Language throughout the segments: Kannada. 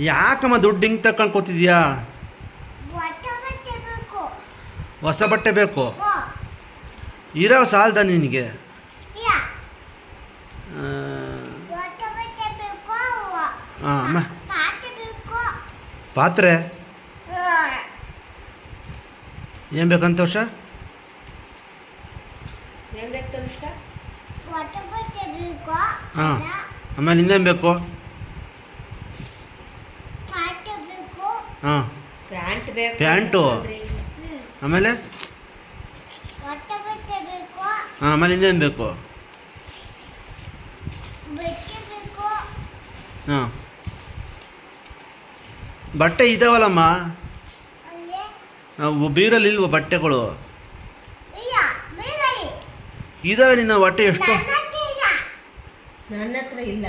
ಯಾಕಮ್ಮ ದುಡ್ಡು ಹಿಂಗೆ ತಕೊಂಡು ಕೂತಿದ್ಯಾ? ಹೊಸ ಬಟ್ಟೆ ಬೇಕು? ಇರೋ ಸಾಲದ ನಿನಗೆ? ಹಾಂ, ಪಾತ್ರೆ ಏನು ಬೇಕಂತ ವರ್ಷ? ಹಾಂ, ಆಮೇಲೆ ಇನ್ನೇನು ಬೇಕು? ಹಾಂ, ಪ್ಯಾಂಟು. ಆಮೇಲೆ ಹಾಂ, ಆಮೇಲೆ ಇನ್ನೇನು ಬೇಕು? ಹಾಂ, ಬಟ್ಟೆ ಇದಾವಲ್ಲಮ್ಮ, ಬೀರಲ್ಲಿ ಇಲ್ವ ಬಟ್ಟೆಗಳು? ಇದಾವೆ. ನಿನ್ನ ಬಟ್ಟೆ ಎಷ್ಟು? ನನ್ನ ಹತ್ರ ಇಲ್ಲ.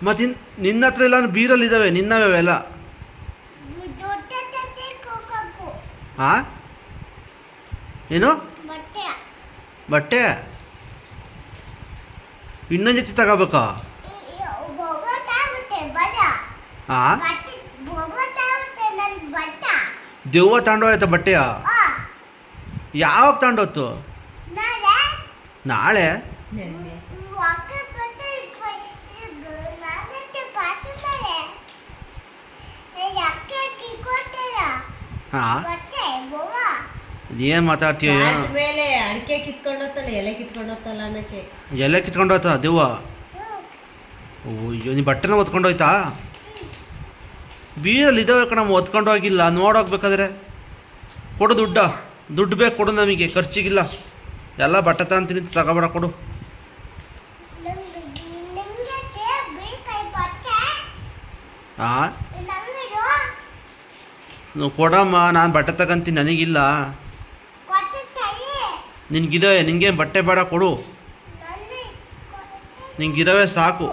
ಮತ್ತೆ ನಿನ್ನ ಹತ್ರ ಇಲ್ಲ ಅಂದ್ರೆ ಬೀರಲ್ಲಿ ಇದಾವೆ, ನಿನ್ನವೇ ಅವೆಲ್ಲ. ಹಾಂ, ಏನು ಬಟ್ಟೆ? ಇನ್ನೊಂದು ಜೊತೆ ತಗೋಬೇಕಾ? ಹಾಂ, ದೆವ್ವ ತಗೊಂಡೋಯ್ತ ಬಟ್ಟೆಯ? ಯಾವಾಗ ತಗೊಂಡೋತ್ತು? ನಾಳೆ? ಹಾಂ, ಏನು ಮಾತಾಡ್ತೀಯ? ಮೇಲೆ ಅಡಿಕೆ ಕಿತ್ಕೊಂಡೋತ್ತಲ್ಲ, ಎಲೆ ಕಿತ್ಕೊಂಡೋತ್ತಲ್ಲ ಅನ್ನಕ್ಕೆ. ಎಲೆ ಕಿತ್ಕೊಂಡೋಯ್ತಾ ದೆವ್ವ? ಅಯ್ಯೋ, ನೀ ಬಟ್ಟೆನ ಹೊತ್ಕೊಂಡೋಯ್ತಾ? ಬೀರಲ್ಲಿ ಇದಾವೆ ಕಣಮ್ಮ, ಹೊತ್ಕೊಂಡು ಹೋಗಿಲ್ಲ. ನೋಡೋಗ್ಬೇಕಾದ್ರೆ ಕೊಡು ದುಡ್ಡು ಬೇಕು, ಕೊಡು ನಮಗೆ, ಖರ್ಚಿಗಿಲ್ಲ. ಎಲ್ಲ ಬಟ್ಟೆ ತಗೊಂತೀನಿ, ತಗೋಬೇಡ, ಕೊಡು. ಹಾಂ, ನೀವು ಕೊಡಮ್ಮ, ನಾನು ಬಟ್ಟೆ ತಗೊಂತೀನಿ, ನನಗಿಲ್ಲ. ನಿನಗಿದಾವೆ, ನಿನಗೇನು ಬಟ್ಟೆ ಬೇಡ, ಕೊಡು. ನಿಂಗಿರವೇ ಸಾಕು.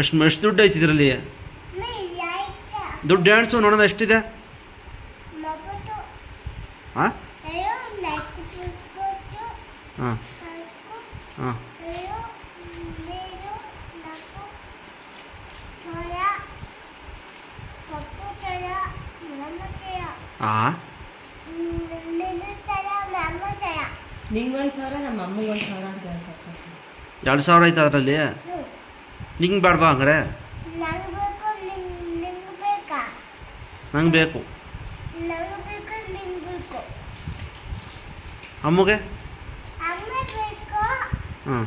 ಎಷ್ಟು ದುಡ್ಡು ಐತಿ ಇದರಲ್ಲಿ? ದುಡ್ಡು ಎಣಿಸು ನೋಡೋಣ, ಎಷ್ಟಿದೆ? ಹಾಂ ಹಾಂ ಹಾಂ, ಹಾಂ, ನಿಂಗೊಂದು 1,000, ನಮ್ಮ ಅಮ್ಮಗೊಂದು 1,000 ಅಂತ ಹೇಳ್ತಾರೆ. 2,000 ಐತೆ ಅದರಲ್ಲಿ. ನಿಂಗೆ ಬೇಡವಾ ಹಂಗಾರೆ? ನಂಗೆ ಬೇಕು. ಅಮ್ಮಗೆ? ಹಾಂ.